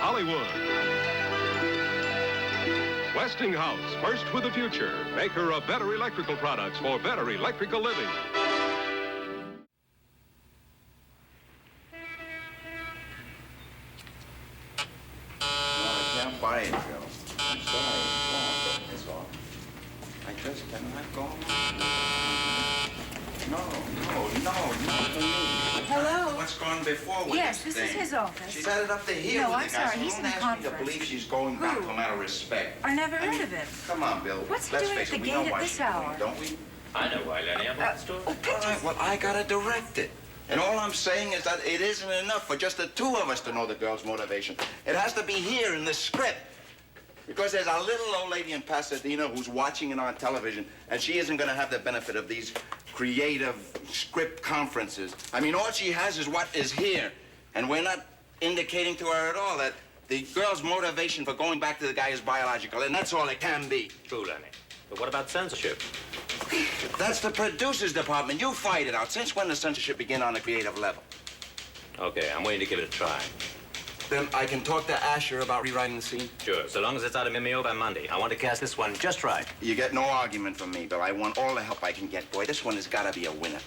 Hollywood. Westinghouse, first with the future. Maker of better electrical products for better electrical living. I can't buy it, Joe. I'm sorry. That's all. I just cannot go on. No. Hello? What's gone before with Yes, this this is thing? his office. She's had it up to here No, with I'm the guys. sorry, he's in Don't a ask me to conference. believe she's going back Who? to a matter of respect. I never heard of it. Come on, Bill. What's he Let's doing face at the it, we gate know at why this she's going, hour? don't we? I know why, Lenny. I'm at the store. Oh, pictures. All right, well, I gotta direct it. And all I'm saying is that it isn't enough for just the two of us to know the girl's motivation. It has to be here in the script. Because there's a little old lady in Pasadena who's watching it on television, and she isn't going to have the benefit of these creative script conferences. I mean, all she has is what is here. And we're not indicating to her at all that the girl's motivation for going back to the guy is biological, and that's all it can be. True, Lenny. But what about censorship? That's the producer's department. You fight it out. Since when does censorship begin on a creative level? Okay, I'm willing to give it a try. Then I can talk to Asher about rewriting the scene? Sure, so long as it's out of Mimeo by Monday. I want to cast this one just right. You get no argument from me, Bill. I want all the help I can get. Boy, this one has got to be a winner.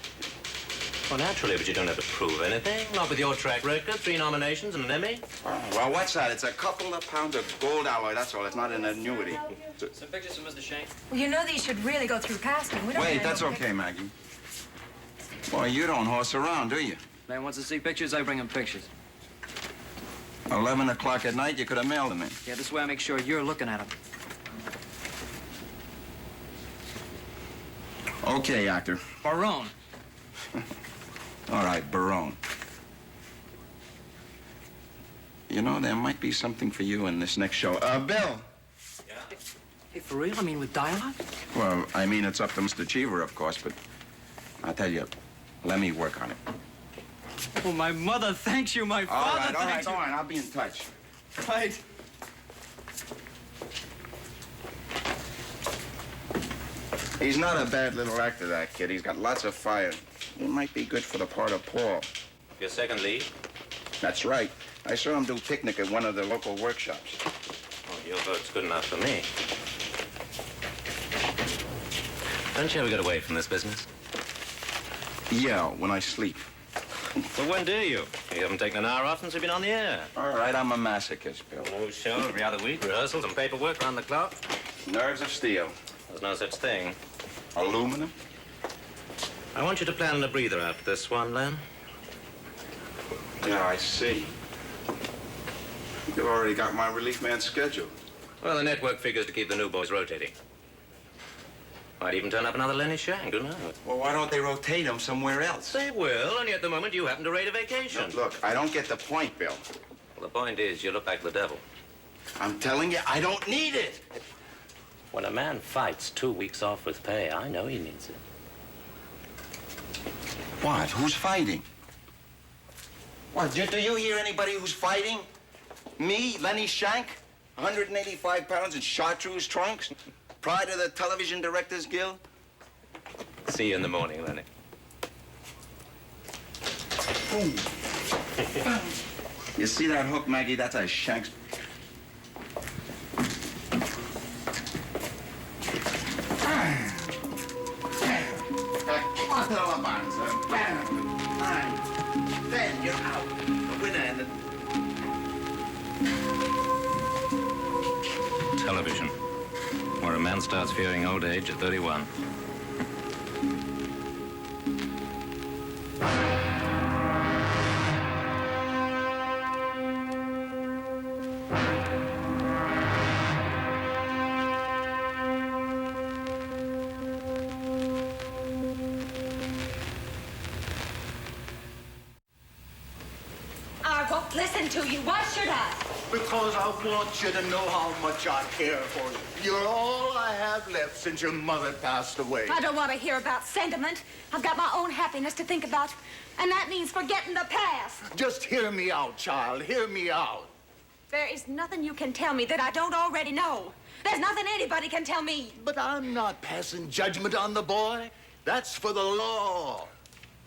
Well, naturally, but you don't have to prove anything. Not with your track record. 3 nominations and an Emmy. Oh, well, what's that? It's a couple of pounds of gold alloy, that's all. It's not an annuity. Some pictures from Mr. Shank. Well, you know these should really go through casting. We don't Wait, have that's no okay, Maggie. Boy, you don't horse around, do you? Man wants to see pictures, I bring him pictures. 11 o'clock at night, you could have mailed them in. Yeah, this way I make sure you're looking at them. Okay, actor. Barone. All right, Barone. You know, there might be something for you in this next show. Bill. Yeah? Hey, for real? I mean, with dialogue? Well, I mean, it's up to Mr. Cheever, of course, but I'll tell you, let me work on it. Oh, my mother thanks you, my father thanks you. All right, I'll be in touch. Right. He's not a bad little actor, that kid. He's got lots of fire. He might be good for the part of Paul. Your second lead? That's right. I saw him do picnic at one of the local workshops. Oh, your vote's good enough for me. Don't you ever get away from this business? Yeah, when I sleep. Well, when do you? You haven't taken an hour off since you've been on the air. All right, I'm a masochist, Bill. No show every other week, rehearsals and paperwork around the clock. Nerves of steel. There's no such thing. Aluminum? I want you to plan a breather after this one, Len. Yeah, I see. You've already got my relief man scheduled. Well, the network figures to keep the new boys rotating. Might even turn up another Lenny Shank, who knows? Well, why don't they rotate him somewhere else? They will, only at the moment you happen to rate a vacation. Look, I don't get the point, Bill. Well, the point is, you look like the devil. I'm telling you, I don't need it. When a man fights 2 weeks off with pay, I know he needs it. What? Who's fighting? What, do you hear anybody who's fighting? Me, Lenny Shank? 185 pounds in chartreuse trunks? Pride of the Television Directors Guild? See you in the morning, Lenny. You see that hook, Maggie? That's a Shank's. Then you're out. The winner and the... Television, where a man starts fearing old age at 31. I won't listen to you. Why should I? Because I want you to know how much I care for you. You're all I have left since your mother passed away. I don't want to hear about sentiment. I've got my own happiness to think about, and that means forgetting the past. Just hear me out, child. Hear me out. There is nothing you can tell me that I don't already know. There's nothing anybody can tell me. But I'm not passing judgment on the boy. That's for the law.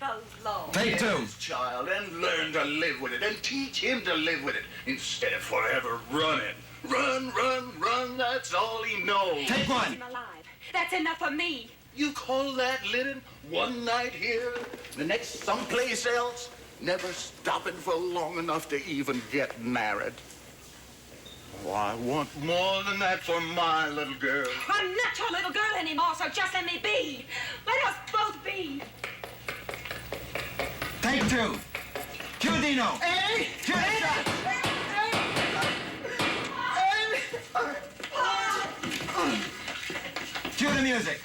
the law. Take two. Yes, child, and learn to live with it, and teach him to live with it, instead of forever running. Run, run, run, that's all he knows. Take one. I'm alive. That's enough for me. You call that living? One night here, the next someplace else, never stopping for long enough to even get married. Oh, I want more than that for my little girl. I'm not your little girl anymore, so just let me be. Let us both be. Take two. Cue Dino. Hey! Cue the shot. Cue the music.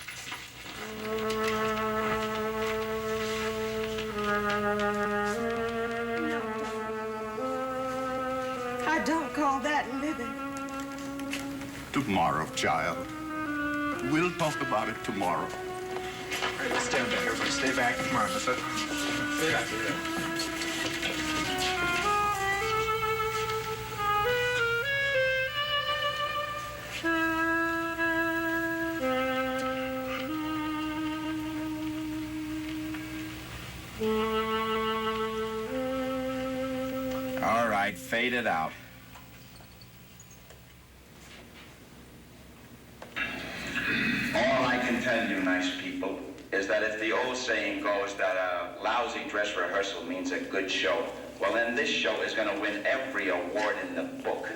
I don't call that living. Tomorrow, child. We'll talk about it tomorrow. All right, let's stand back. Everybody stay back. Come on, let's stay back. Stay back. All right, fade it out. All I can tell you, nice people, is that if the old saying goes that a lousy dress rehearsal means a good show, well, then this show is going to win every award in the book.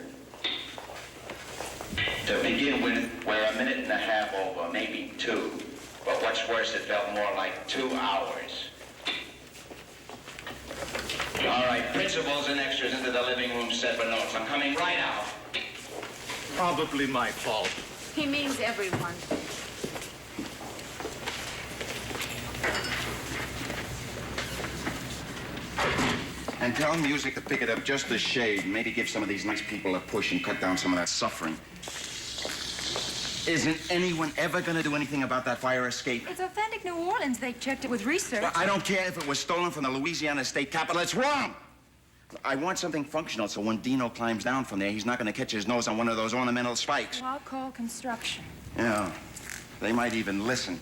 To begin with, we're a minute and a half over, maybe two. But what's worse, it felt more like 2 hours. All right, principals and extras into the living room set for notes. I'm coming right out. Probably my fault. He means everyone. And tell music to pick it up just a shade. Maybe give some of these nice people a push and cut down some of that suffering. Isn't anyone ever going to do anything about that fire escape? It's authentic New Orleans. They checked it with research. Well, I don't care if it was stolen from the Louisiana State Capitol. It's wrong. I want something functional so when Dino climbs down from there, he's not going to catch his nose on one of those ornamental spikes. Well, I'll call construction. Yeah, they might even listen.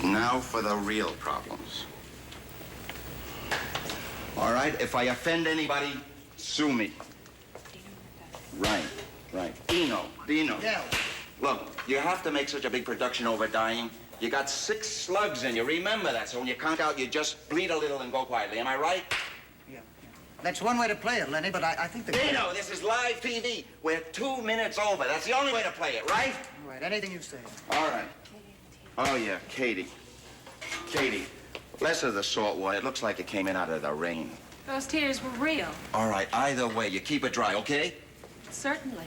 Now for the real problems. All right, if I offend anybody, sue me. Right. Dino. Yeah. Look, you have to make such a big production over dying. You got 6 slugs in you. Remember that. So when you conk out, you just bleed a little and go quietly. Am I right? Yeah. That's one way to play it, Lenny, but I think the... Dino, this is live TV. We're 2 minutes over. That's the only way to play it, right? All right, anything you say. All right. Oh, yeah, Katie. Katie, less of the salt water. It looks like it came in out of the rain. Those tears were real. All right, either way, you keep it dry, okay? Certainly.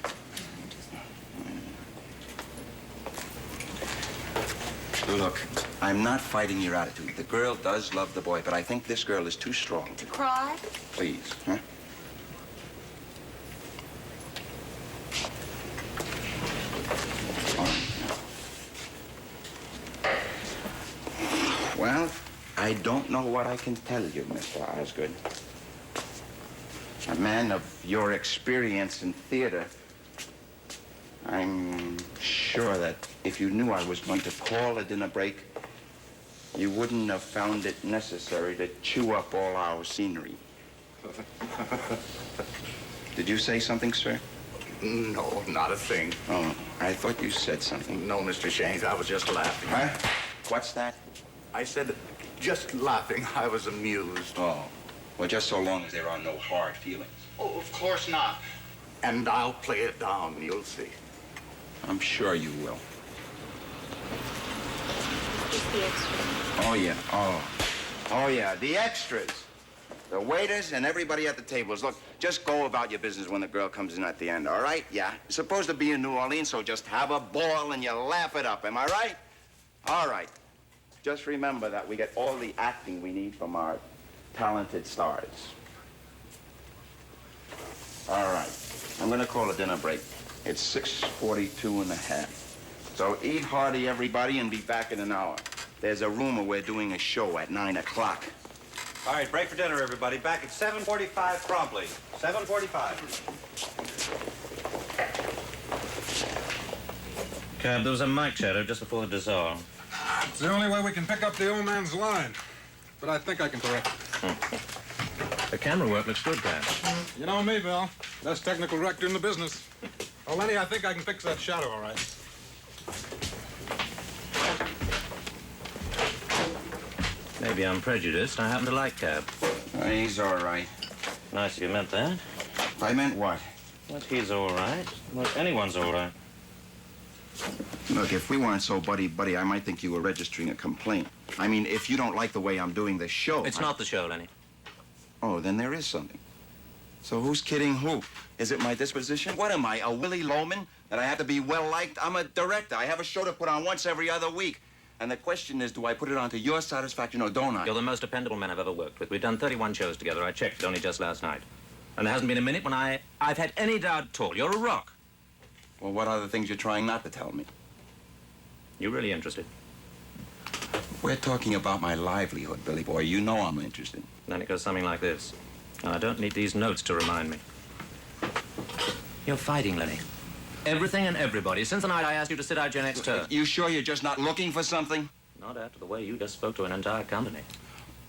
Look, I'm not fighting your attitude. The girl does love the boy, but I think this girl is too strong. To cry? Please, huh? All right. Well, I don't know what I can tell you, Mr. Osgood. A man of your experience in theater, I'm sure that if you knew I was going to call a dinner break, you wouldn't have found it necessary to chew up all our scenery. Did you say something, sir? No, not a thing. Oh, I thought you said something. No, Mr. Shanks, I was just laughing. Huh? What's that? I said just laughing. I was amused. Oh, well, just so long as there are no hard feelings. Oh, of course not. And I'll play it down, you'll see. I'm sure you will. Just the extra. Oh, yeah. Oh, yeah, the extras. The waiters and everybody at the tables. Look, just go about your business when the girl comes in at the end, all right? Yeah. It's supposed to be in New Orleans, so just have a ball and you laugh it up. Am I right? All right. Just remember that we get all the acting we need from our talented stars. All right. I'm going to call a dinner break. It's 6:42 and a half. So eat hearty, everybody, and be back in an hour. There's a rumor we're doing a show at 9 o'clock. All right, break for dinner, everybody. Back at 7:45 promptly. 7:45. Cab, there was a mic shadow just before the dissolve. It's the only way we can pick up the old man's line. But I think I can correct it. The camera work looks good, Cab. You know me, Bill. Best technical director in the business. Oh, Lenny, I think I can fix that shadow all right. Maybe I'm prejudiced. I happen to like Cab. He's all right. Nice if you meant that. I meant what? Well, he's all right. Well, anyone's all right. Look, if we weren't so buddy-buddy, I might think you were registering a complaint. I mean, if you don't like the way I'm doing this show... It's not the show, Lenny. Oh, then there is something. So who's kidding who? Is it my disposition? What am I, a Willie Loman? That I have to be well-liked? I'm a director. I have a show to put on once every other week. And the question is, do I put it on to your satisfaction or don't I? You're the most dependable man I've ever worked with. We've done 31 shows together. I checked it only just last night. And there hasn't been a minute when I've had any doubt at all. You're a rock. Well, what are the things you're trying not to tell me? You're really interested. We're talking about my livelihood, Billy boy. You know I'm interested. Then it goes something like this. And I don't need these notes to remind me. You're fighting, Lenny. Everything and everybody. Since the night I asked you to sit out your next turn. You sure you're just not looking for something? Not after the way you just spoke to an entire company.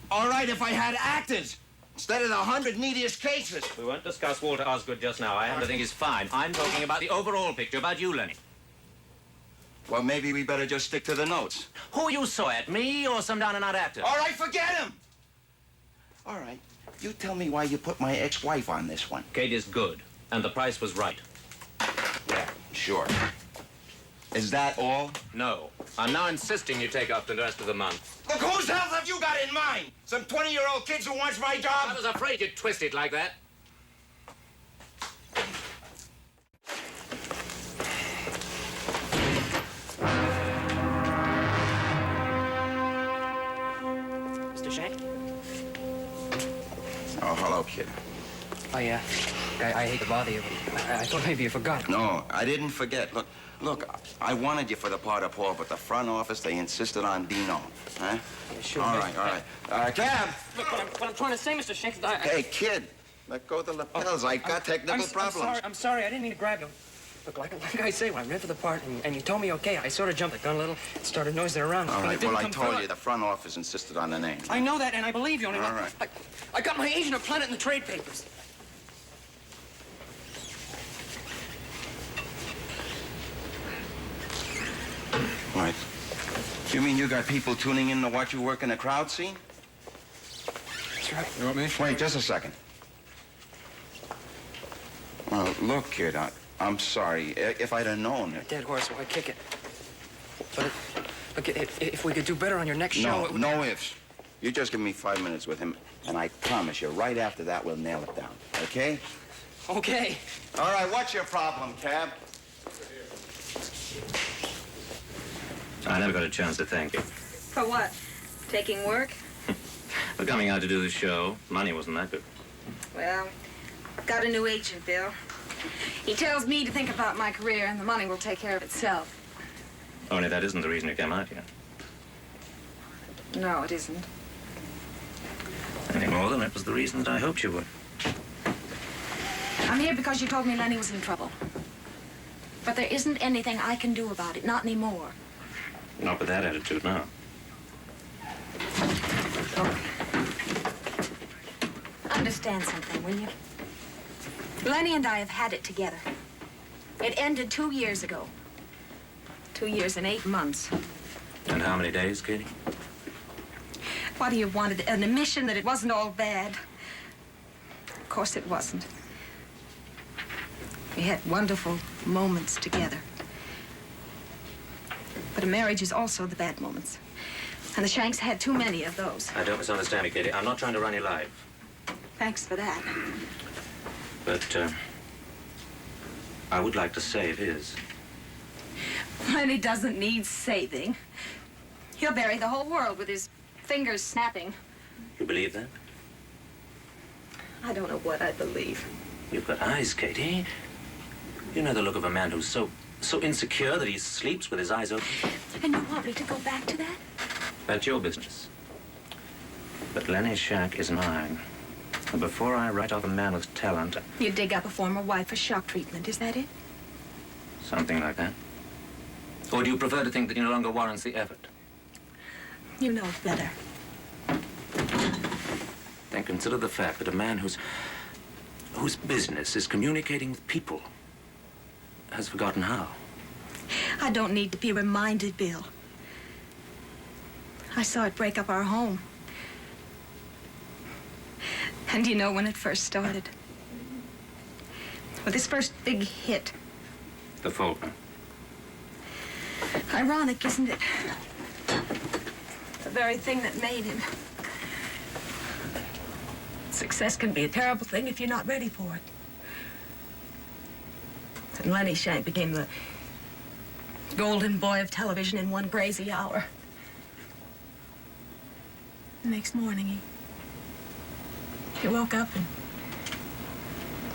All right, if I had actors instead of the 100 neediest cases. We won't discuss Walter Osgood just now. I happen to think he's fine. I'm talking about the overall picture, about you, Lenny. Well, maybe we better just stick to the notes. Who you saw at, me or some down-and-out actor? All right, forget him! All right, you tell me why you put my ex-wife on this one. Kate is good, and the price was right. Yeah, sure. Is that all? No. I'm now insisting you take off the rest of the month. Look, whose health have you got in mind? Some 20-year-old kids who wants my job? I was afraid you'd twist it like that. Mr. Shank? Oh, hello, kid. I hate to bother you, but I thought maybe you forgot. No, I didn't forget. Look, I wanted you for the part of Paul, but the front office, they insisted on Dino. Huh? Yeah, sure. All right. Cab! Look, what I'm trying to say, Mr. Shank, is that Hey, kid, let go of the lapels. I got technical problems. I'm sorry. I didn't mean to grab you. Look, like I say, when I read for the part and you told me okay, I sort of jumped the gun a little, started nosing around. All but right, it didn't well, I come told through. you, the front office insisted on the name. I know that, and I believe you. Only All right. I got my agent a planet in the trade papers. What? You mean you got people tuning in to watch you work in a crowd scene? That's right. You want me? Wait, just a second. Well, look, kid, I'm sorry. If I'd have known it... Dead horse, why kick it? But look, if we could do better on your next show... No ifs. You just give me 5 minutes with him, and I promise you, right after that, we'll nail it down. Okay? Okay. All right, what's your problem, Cab? I never got a chance to thank you. For what? Taking work? For coming out to do the show. Money wasn't that good. Well, I've got a new agent, Bill. He tells me to think about my career, and the money will take care of itself. Only that isn't the reason you came out here. No, it isn't. Any more than it was the reason that I hoped you would. I'm here because you told me Lenny was in trouble. But there isn't anything I can do about it, not anymore. Not with that attitude, no. Look. Understand something, will you? Lenny and I have had it together. It ended 2 years ago. 2 years and 8 months. And how many days, Katie? What do you wanted? An admission that it wasn't all bad? Of course it wasn't. We had wonderful moments together. But a marriage is also the bad moments. And the Shanks had too many of those. Don't misunderstand me, Katie. I'm not trying to run your life. Thanks for that. But, I would like to save his. Lenny doesn't need saving. He'll bury the whole world with his fingers snapping. You believe that? I don't know what I believe. You've got eyes, Katie. You know the look of a man who's so insecure that he sleeps with his eyes open. And you want me to go back to that? That's your business. But Lenny Shack is mine. And before I write off a man with talent... You dig up a former wife for shock treatment, is that it? Something like that. Or do you prefer to think that he no longer warrants the effort? You know better. Then consider the fact that a man whose business is communicating with people has forgotten how. I don't need to be reminded, Bill. I saw it break up our home. And you know when it first started? With his first big hit. The Faulkner. Ironic, isn't it? The very thing that made him. Success can be a terrible thing if you're not ready for it. And Lenny Shank became the golden boy of television in one crazy hour. The next morning, he woke up, and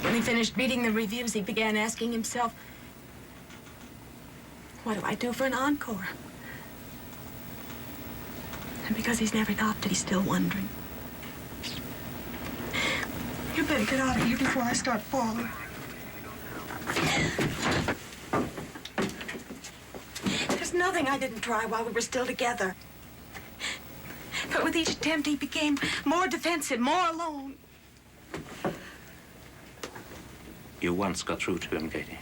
when he finished reading the reviews, he began asking himself, what do I do for an encore? And because he's never stopped, he's still wondering. You better get out of here before I start falling. There's nothing I didn't try while we were still together. But with each attempt, he became more defensive, more alone. You once got through to him, Katie.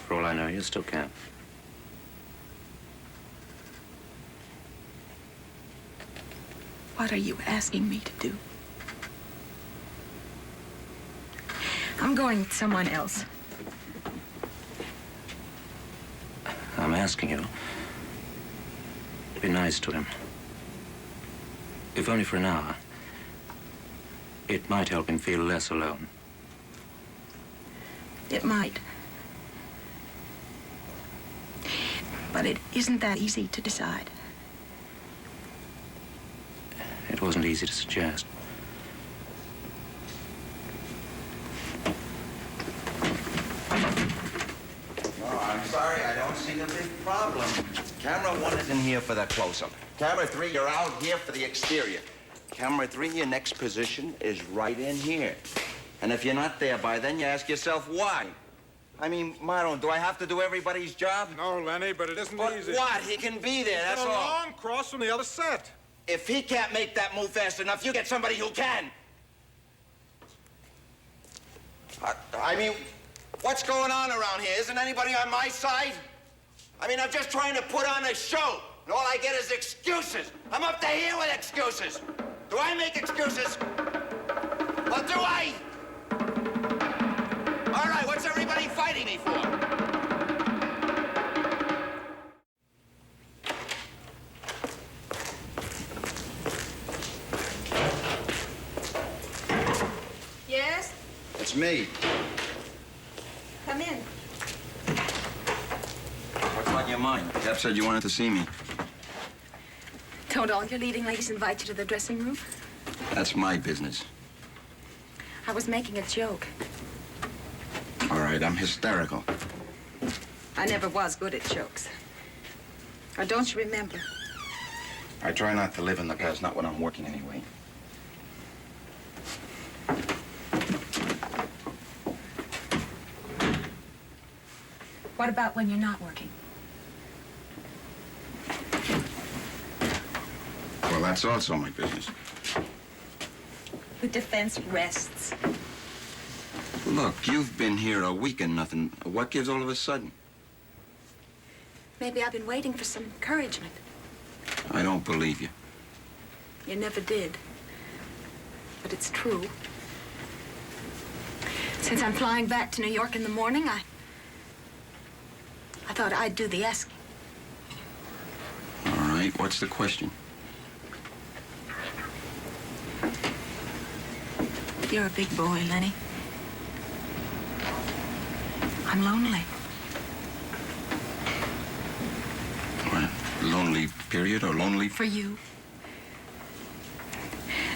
For all I know, you still can. What are you asking me to do? I'm going with someone else. I'm asking you to be nice to him. If only for an hour. It might help him feel less alone. It might. But it isn't that easy to decide. It wasn't easy to suggest. I'm sorry, I don't see the big problem. Camera 1 is in here for the close-up. Camera 3, you're out here for the exterior. Camera 3, your next position is right in here. And if you're not there by then, you ask yourself why. I mean, Marlon, do I have to do everybody's job? No, Lenny, but it isn't easy. What? He can be there, that's Got a all. long cross from the other set. If he can't make that move fast enough, you get somebody who can. I mean, what's going on around here? Isn't anybody on my side? I mean, I'm just trying to put on a show, and all I get is excuses. I'm up to here with excuses. Do I make excuses? Well, do I? All right, what's everybody fighting me for? Yes? It's me. Come in. What's on your mind? Cap said you wanted to see me. Don't all your leading ladies invite you to the dressing room? That's my business. I was making a joke. All right, I'm hysterical. I never was good at jokes. Or don't you remember? I try not to live in the past, not when I'm working anyway. What about when you're not working? Well, that's also my business. The defense rests. Look, you've been here a week and nothing. What gives all of a sudden? Maybe I've been waiting for some encouragement. I don't believe you. You never did. But it's true. Since I'm flying back to New York in the morning, I thought I'd do the asking. All right, what's the question? You're a big boy, Lenny. I'm lonely. What, lonely period or lonely? For you.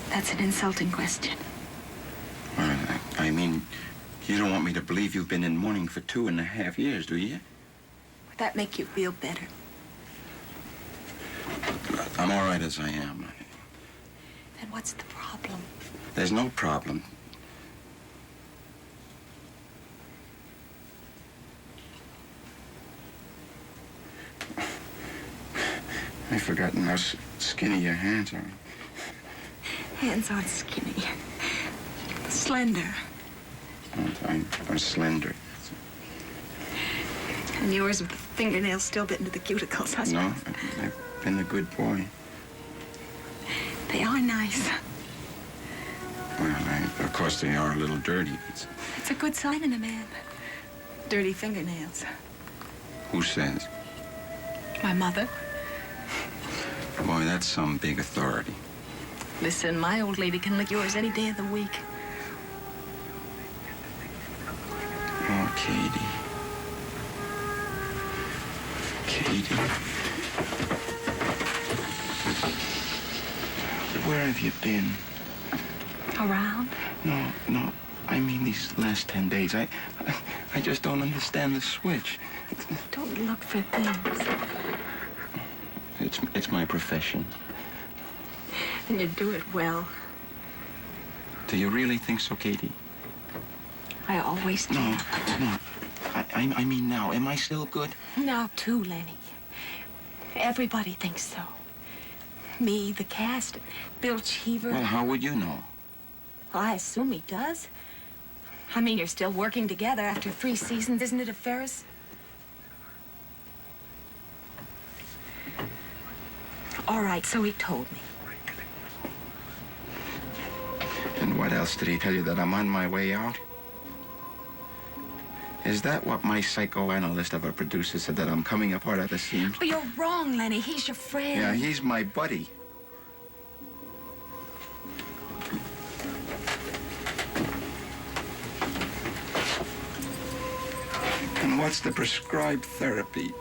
That's an insulting question. Well, I mean, you don't want me to believe you've been in mourning for 2.5 years, do you? Would that make you feel better? I'm all right as I am. Then what's the problem? There's no problem. forgotten how skinny your hands are. Hands aren't skinny. Slender. I'm slender. And yours with the fingernails still bitten to the cuticles, I No, suppose. I've been a good boy. They are nice. Well, of course they are a little dirty. It's a good sign in a man. Dirty fingernails. Who says? My mother. Boy, that's some big authority. Listen, my old lady can lick yours any day of the week. Oh, Katie. Katie. Where have you been? Around? No. I mean these last 10 days. I just don't understand the switch. Don't look for things. It's my profession. And you do it well. Do you really think so, Katie? I always do. No. I mean now. Am I still good? Now, too, Lenny. Everybody thinks so. Me, the cast, Bill Cheever. Well, how would you know? Well, I assume he does. I mean, you're still working together after 3 seasons, isn't it, a Ferris? All right, so he told me. And what else did he tell you? That I'm on my way out? Is that what my psychoanalyst of a producer said, that I'm coming apart at the seams? But you're wrong, Lenny. He's your friend. Yeah, he's my buddy. And what's the prescribed therapy?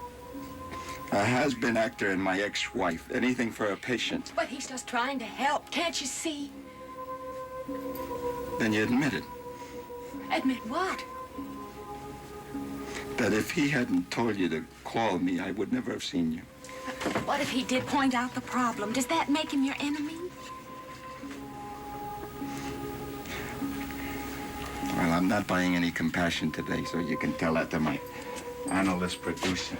A has-been actor and my ex-wife. Anything for a patient. But he's just trying to help. Can't you see? Then you admit it. Admit what? That if he hadn't told you to call me, I would never have seen you. What if he did point out the problem? Does that make him your enemy? Well, I'm not buying any compassion today, so you can tell that to my analyst producer.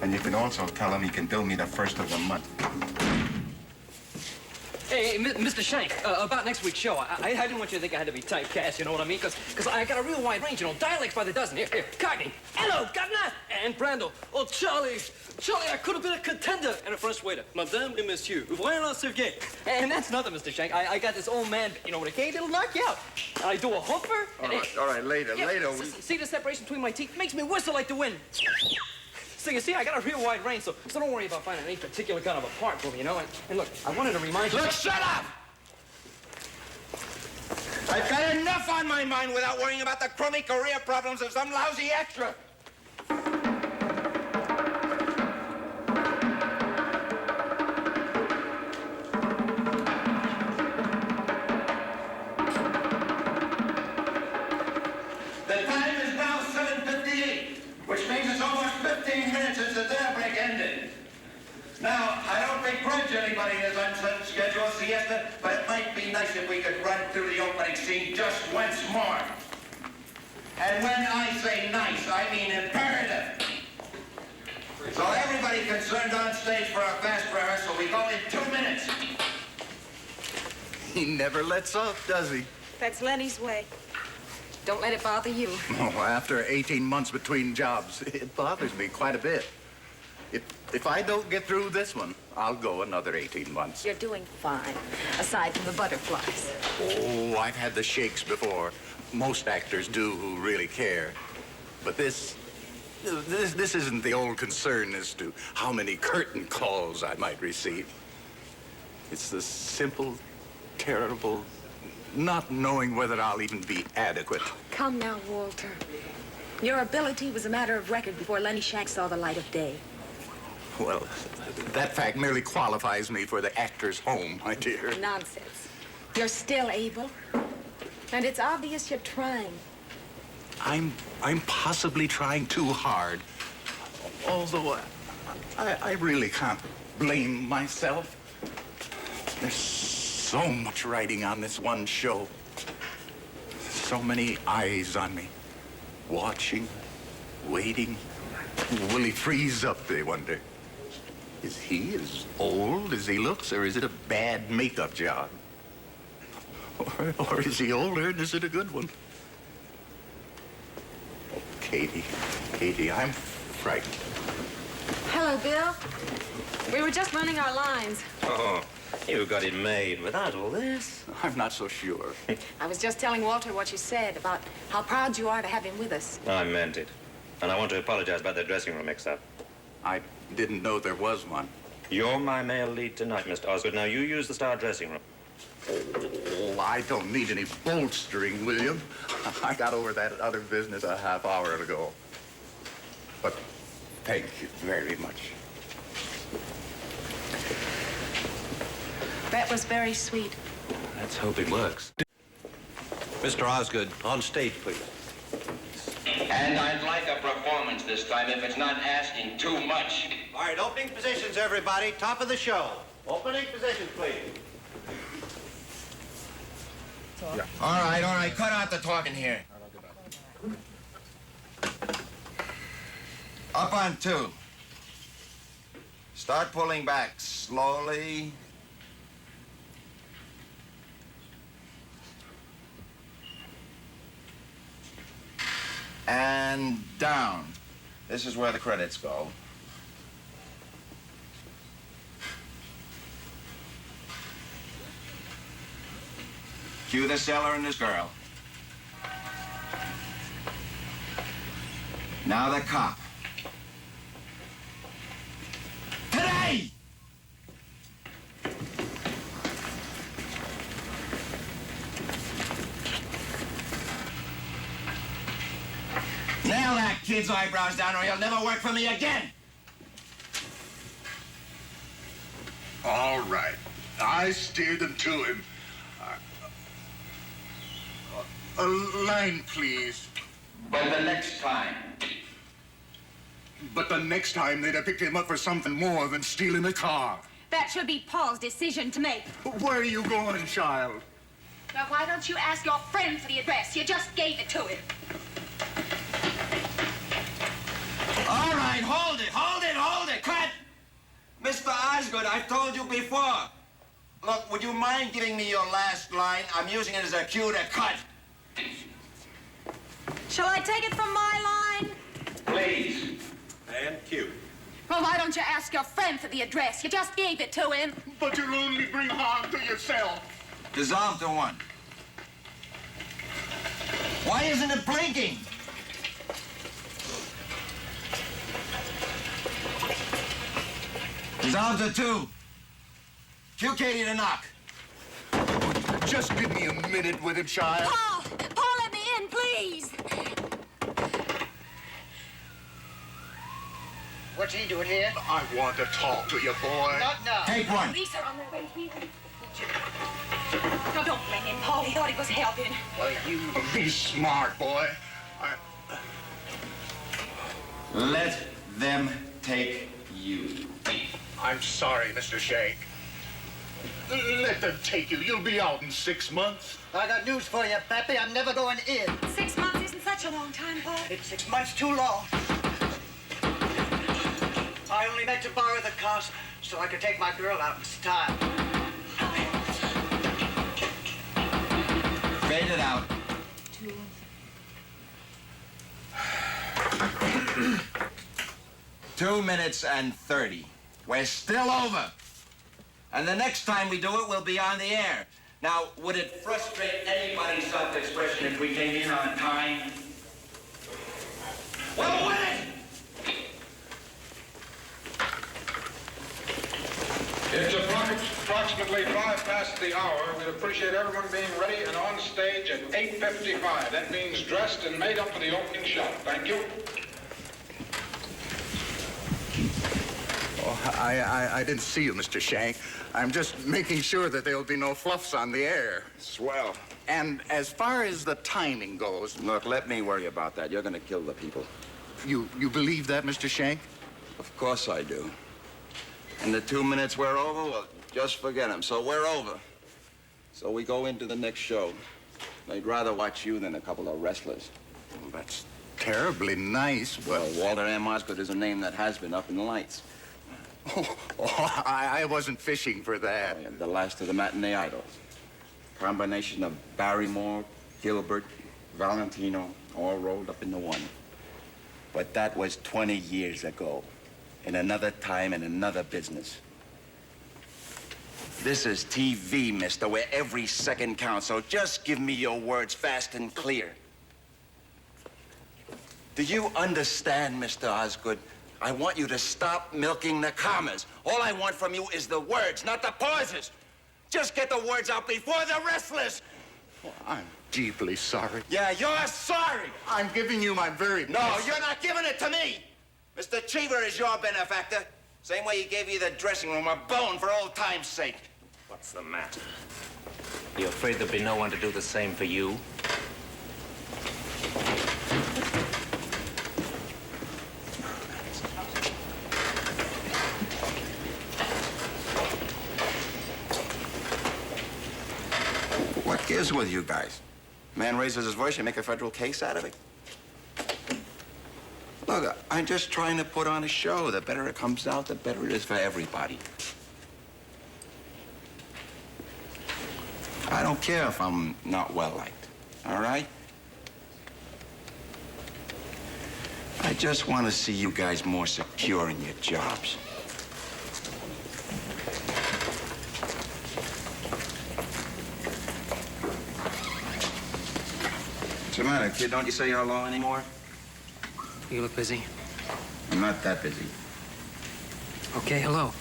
And you can also tell him he can bill me the first of the month. Hey, Mr. Shank, about next week's show, I didn't want you to think I had to be typecast, you know what I mean? Because I got a real wide range, you know, dialects by the dozen. Here, Cockney, hello, governor, and Brando. Oh, Charlie, I could have been a contender. And a French waiter, Madame et Monsieur, ouvrez la serviette. And that's nothing, Mr. Shank. I got this old man, you know, with a cane, it'll knock you out. I do a hoofer. All right, later. See the separation between my teeth? Makes me whistle like the wind. So you see, I got a real wide range, so don't worry about finding any particular kind of a part for me, you know? And look, I wanted to remind you... Look, shut up! I've got enough on my mind without worrying about the crummy career problems of some lousy extra. The time is now 7:58, which means it's almost 15 minutes since the dinner break ended. Now, I don't begrudge anybody his unscheduled siesta, but it might be nice if we could run through the opening scene just once more. And when I say nice, I mean imperative. So everybody concerned on stage for our fast rehearsal, we go in 2 minutes. He never lets up, does he? That's Lenny's way. Don't let it bother you. Oh, after 18 months between jobs, it bothers me quite a bit. If I don't get through this one, I'll go another 18 months. You're doing fine, aside from the butterflies. Oh, I've had the shakes before. Most actors do who really care. But this isn't the old concern as to how many curtain calls I might receive. It's the simple, terrible, not knowing whether I'll even be adequate. Come now, Walter. Your ability was a matter of record before Lenny Shank saw the light of day. Well, that fact merely qualifies me for the actor's home, my dear. Nonsense. You're still able. And it's obvious you're trying. I'm possibly trying too hard. Although I really can't blame myself. There's so much writing on this one show. So many eyes on me. Watching, waiting. Will he freeze up, they wonder? Is he as old as he looks, or is it a bad makeup job? Or is he older and is it a good one? Oh, Katie, I'm frightened. Hello, Bill. We were just running our lines. Oh, you got it made without all this. I'm not so sure. I was just telling Walter what you said about how proud you are to have him with us. I meant it. And I want to apologize about that dressing room mix-up. I didn't know there was one. You're my male lead tonight, Mr. Osgood. Now, you use the star dressing room. Oh, I don't need any bolstering, William. I got over that other business a half hour ago. But thank you very much. That was very sweet. Let's hope it works. Mr. Osgood, on stage, please. And I'd like a performance this time, if it's not asking too much. All right, opening positions, everybody. Top of the show. Opening positions, please. Yeah. All right. Cut out the talking here. Up on 2. Start pulling back slowly. And down. This is where the credits go. Cue the sailor and his girl. Now the cop. Today! Nail that kid's eyebrows down or he'll never work for me again! All right. I steered them to him. A line, please. But the next time. But the next time they'd have picked him up for something more than stealing a car. That should be Paul's decision to make. Where are you going, child? Now, why don't you ask your friend for the address? You just gave it to him. All right, hold it. Cut! Mr. Osgood, I've told you before. Look, would you mind giving me your last line? I'm using it as a cue to cut. Shall I take it from my line? Please. And cue. Well, why don't you ask your friend for the address? You just gave it to him. But you'll only bring harm to yourself. Dissolve to 1. Why isn't it blinking? Dissolve to 2. Cue Katie to knock. Just give me a minute with him, child. Paul, let me in, please. What's he doing here? I want to talk to you, boy. Not now. Take 1. Police are on their way, please. No, don't blame him, Paul. He thought he was helping. Well, you... Be smart, boy. Let them take you. I'm sorry, Mr. Shank. Let them take you. You'll be out in 6 months. I got news for you, Pappy. I'm never going in. 6 months isn't such a long time, Paul. It's 6 months too long. I only meant to borrow the car so I could take my girl out in style. Fade it out. 2 minutes and 30. We're still over. And the next time we do it, we'll be on the air. Now, would it frustrate anybody's self-expression if we came in on time? Well, would it? It's approximately 5 past the hour. We'd appreciate everyone being ready and on stage at 8:55. That means dressed and made up for the opening shot. Thank you. Oh, I didn't see you, Mr. Shank. I'm just making sure that there'll be no fluffs on the air. Swell. And as far as the timing goes... Look, let me worry about that. You're going to kill the people. You believe that, Mr. Shank? Of course I do. And the 2 minutes we're over, well, just forget them. So we're over. So we go into the next show. I'd rather watch you than a couple of wrestlers. Well, that's terribly nice, but... Well, Walter M. Osgood is a name that has been up in the lights. I wasn't fishing for that. And the last of the matinee idols. Combination of Barrymore, Gilbert, Valentino, all rolled up into one. But that was 20 years ago, in another time and another business. This is TV, mister, where every second counts, so just give me your words fast and clear. Do you understand, Mr. Osgood? I want you to stop milking the commas. All I want from you is the words, not the pauses. Just get the words out before the restless. Well, I'm deeply sorry. Yeah, you're sorry. I'm giving you my very best. No, you're not giving it to me. Mr. Cheever is your benefactor. Same way he gave you the dressing room a bone for old time's sake. What's the matter? You afraid there'll be no one to do the same for you? What gives with you guys? Man raises his voice, you make a federal case out of it? Look, I'm just trying to put on a show. The better it comes out, the better it is for everybody. I don't care if I'm not well-liked, all right? I just want to see you guys more secure in your jobs. What's the matter, kid? Don't you say hello anymore? You look busy. I'm not that busy. Okay, hello.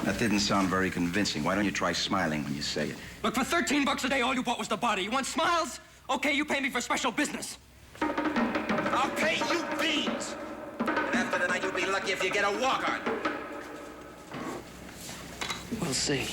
That didn't sound very convincing. Why don't you try smiling when you say it? Look, for $13 a day, all you bought was the body. You want smiles? Okay, you pay me for special business. I'll pay you beans. And after tonight, you'll be lucky if you get a walk-on. We'll see.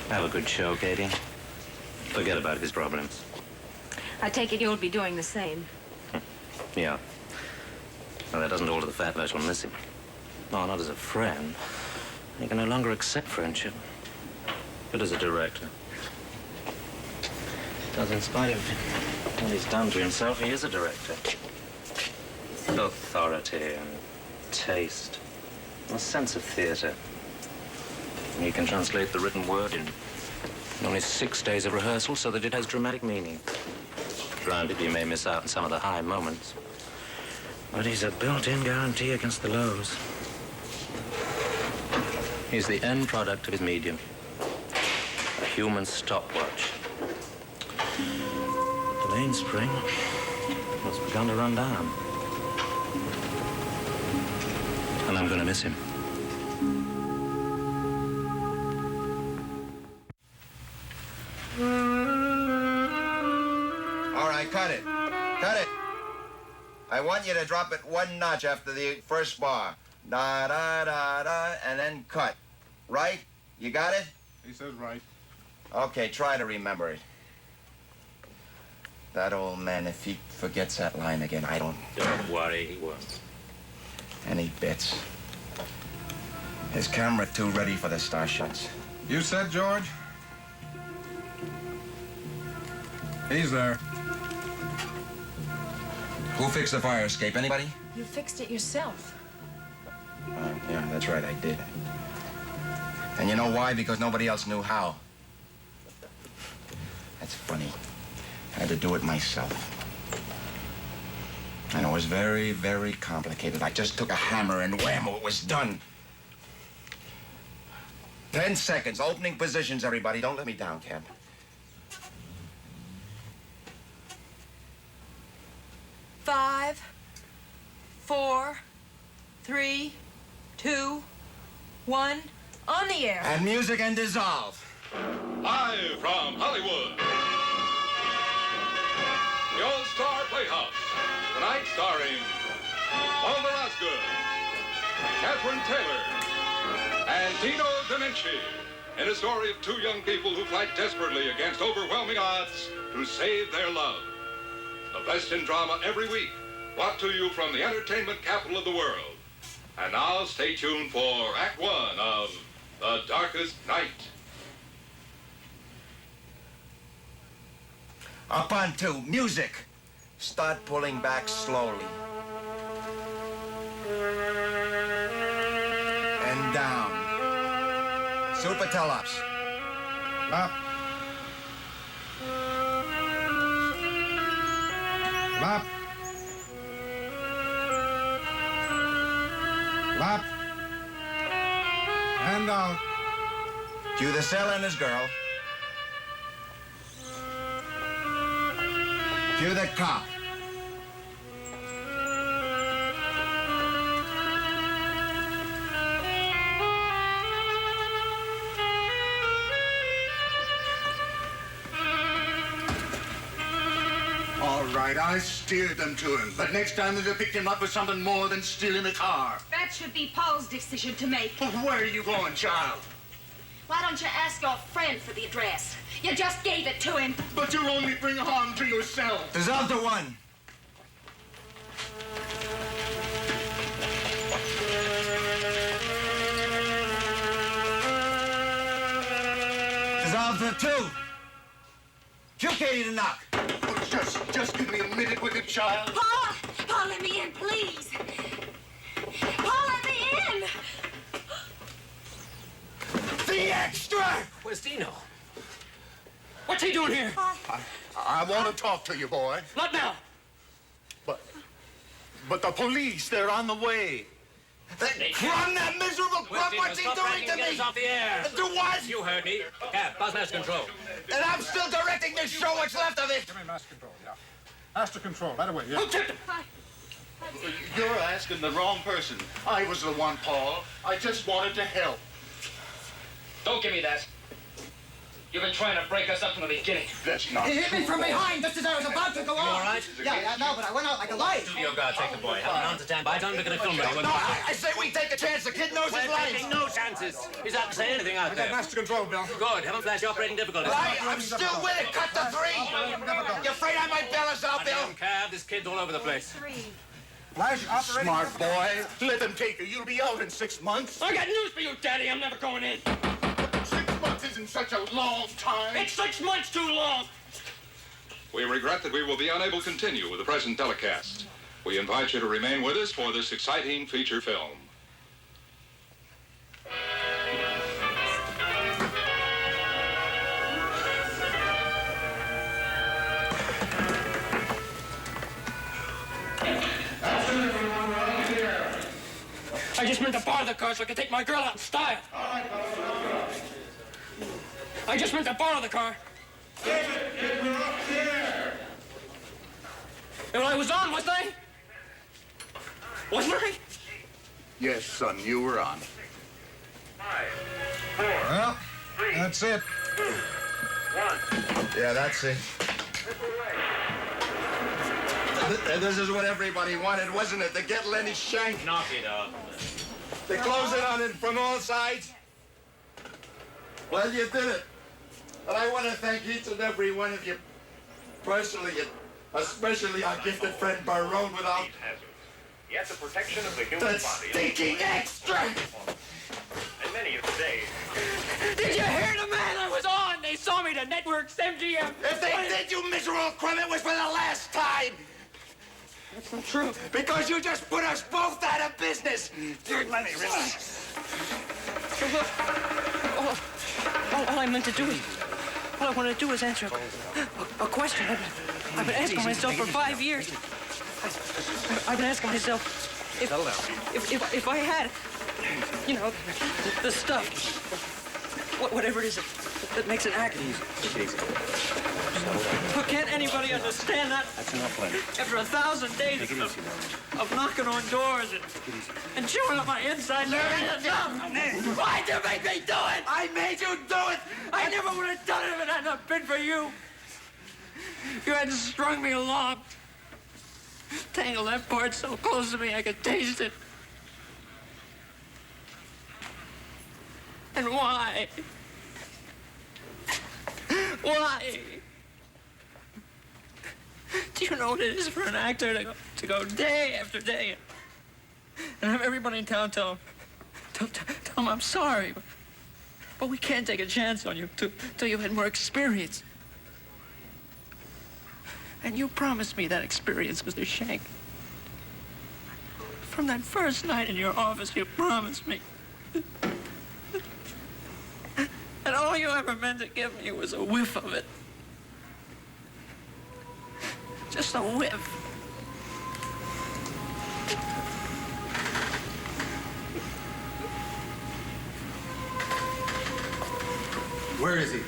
Have a good show, Katie. Forget about his problems. I take it you'll be doing the same. Yeah. Well, that doesn't alter the fact that I shall miss him. No, not as a friend. He can no longer accept friendship. But as a director. Because in spite of what he's done to himself, he is a director. Authority and taste. A sense of theater. And he can translate the written word in only 6 days of rehearsal so that it has dramatic meaning. Granted, you may miss out on some of the high moments. But he's a built-in guarantee against the lows. He's the end product of his medium. A human stopwatch. The mainspring has begun to run down. And I'm going to miss him. All right, cut it. Cut it. I want you to drop it one notch after the first bar. Da, da, da, da, and then cut. Right? You got it? He says right. Okay, try to remember it. That old man, if he forgets that line again, I don't... Don't worry, he won't. And he bits. His camera too ready for the star shots. You said, George? He's there. Who fixed the fire escape? Anybody? You fixed it yourself. Yeah, that's right, I did. And you know why? Because nobody else knew how. That's funny. I had to do it myself. And it was very, very complicated. I just took a hammer and whammo, it was done. 10 seconds, opening positions, everybody. Don't let me down, Camp. Five, 4, 3, 2, 1, on the air. And music and dissolve. Live from Hollywood. The All-Star Playhouse. Tonight starring Walter Osgood, Catherine Taylor, and Dino Da Vinci in a story of two young people who fight desperately against overwhelming odds to save their love. The best in drama every week, brought to you from the entertainment capital of the world. And now stay tuned for Act One of The Darkest Night. Up on two, music. Start pulling back slowly. And down. Super tell-ups. Up. Up. Up. And down. Cue the cell and his girl. Cue the cop. All right, I steered them to him. But next time they'll pick him up with something more than stealing a car. That should be Paul's decision to make. Where are you going, child? Why don't you ask your friend for the address? You just gave it to him. But you'll only bring harm to yourself. Dissolve to one. Dissolve to two. Cue Katie to knock. Oh, just give me a minute with it, child. Paul! Paul, let me in, please. Paul, let me in. The extra! Where's Dino? What's he doing here? I want to talk to you, boy. Not now. But the police, they're on the way. Crumb, that miserable crumb! What's he doing to me? Get us off the air. Do what? You heard me. Yeah, buzz master control. And I'm still directing this show. What's left of it? Give me master control, yeah. Master control, right away, yeah. Who tipped him? You're asking the wrong person. I was the one, Paul. I just wanted to help. Don't give me that. You've been trying to break us up from the beginning. That's not He hit me true. from behind just as I was about to go You on. all right? Yeah, no, but I went out like a light. Studio guard, take the boy. Have an on to stand by. Tell him we're going to film it. No, I say we take a chance. The kid knows his We're lines. taking no chances. He's not to say anything out I got there. master control, Bill. Good. Have him flash your operating difficulties. I'm still with it. Cut to three. You afraid I might bail us out, Bill? Damn cab. This kid's all over the place. Flash operating. Smart boy. Let them take you. You'll be out in 6 months. I got news for you, Daddy. I'm never going in. 6 months isn't such a long time. It's 6 months too long. We regret that we will be unable to continue with the present telecast. We invite you to remain with us for this exciting feature film. I just meant to borrow the car so I could take my girl out in style. I just meant to borrow the car. Well, I was on, wasn't I? Wasn't I? Yes, son, you were on. Well, that's it. Yeah, that's it. This is what everybody wanted, wasn't it? To get Lenny shanked. Knock it off. They close it on it from all sides. Well, you did it. And I want to thank each and every one of you personally, and especially our gifted friend Barone without Yet the protection of the human the body stinking extra. and many of today's Did you hear the man I was on? They saw me to Network's MGM. If they did, you miserable crumb, it was for the last time. That's not true. Because you just put us both out of business. Let me relax. All I meant to do is... All I wanted to do was answer a question. I've been asking myself for 5 years. I've been asking myself if I had, you know, the stuff, whatever it is that makes an act. But can't anybody understand that? After 1,000 days of knocking on doors and chewing up my inside, why'd you make me do it? I made you do it. I never would have done it if it hadn't have been for you. You hadn't strung me along. Tangled that part so close to me I could taste it. And why? Why? Do you know what it is for an actor to go day after day and have everybody in town tell him I'm sorry, but we can't take a chance on you till you've had more experience. And you promised me that experience, Mr. Shank. From that first night in your office, you promised me. And all you ever meant to give me was a whiff of it. Just a whiff. Where is he?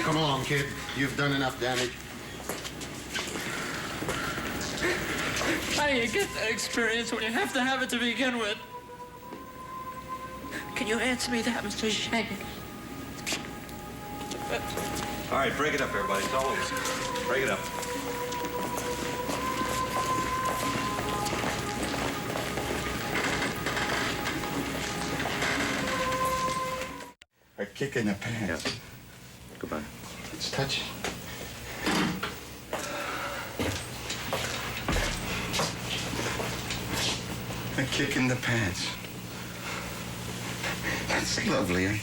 Come along, kid. You've done enough damage. How do you get that experience when you have to have it to begin with? Can you answer me that, Mr. Shank? All right, break it up, everybody. It's all over. Break it up. A kick in the pants. Yes. Goodbye. It's touching. A kick in the pants. That's lovely, eh?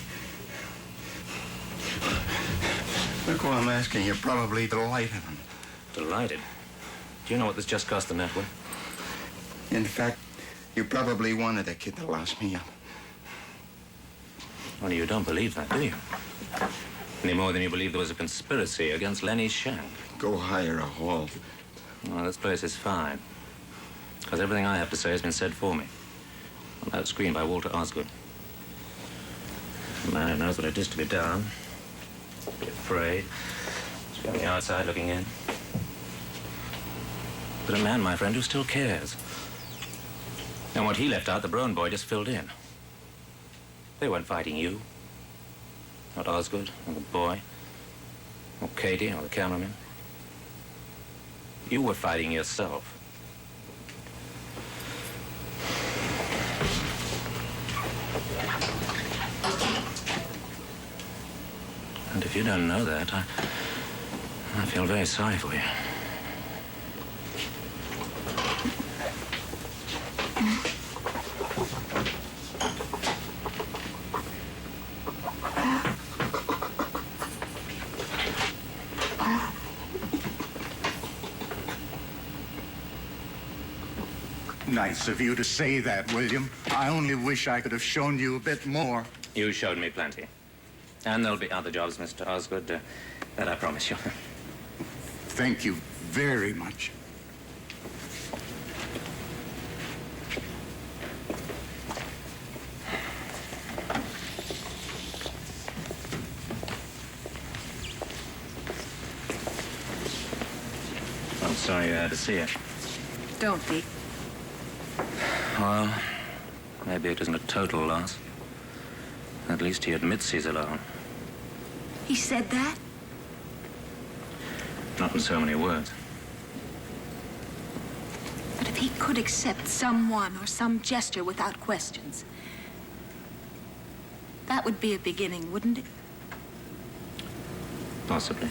Look what I'm asking. You're probably delighted. Delighted? Do you know what this just cost the network? In fact, you probably wanted a kid to last me up. Well, you don't believe that, do you? Any more than you believe there was a conspiracy against Lenny Shank. Go hire a hall. Well, this place is fine. Because everything I have to say has been said for me. On that screen by Walter Osgood. A man who knows what it is to be down. Be afraid. To be on the outside looking in. But a man, my friend, who still cares. And what he left out, the Brown boy just filled in. They weren't fighting you. Not Osgood, or the boy, or Katie, or the cameraman. You were fighting yourself. And if you don't know that, I feel very sorry for you. Nice of you to say that, William. I only wish I could have shown you a bit more. You showed me plenty. And there'll be other jobs, Mr. Osgood. That I promise you. Thank you very much. I'm sorry you had to see it. Don't be. Well, maybe it isn't a total loss. At least he admits he's alone. He said that? Not in so many words. But if he could accept someone or some gesture without questions, that would be a beginning, wouldn't it? Possibly.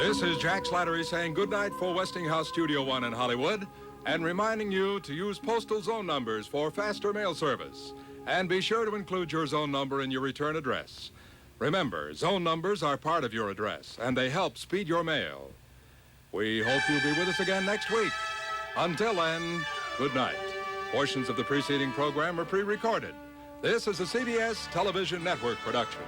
This is Jack Slattery saying goodnight for Westinghouse Studio One in Hollywood and reminding you to use postal zone numbers for faster mail service. And be sure to include your zone number in your return address. Remember, zone numbers are part of your address, and they help speed your mail. We hope you'll be with us again next week. Until then, good night. Portions of the preceding program are pre-recorded. This is a CBS Television Network production.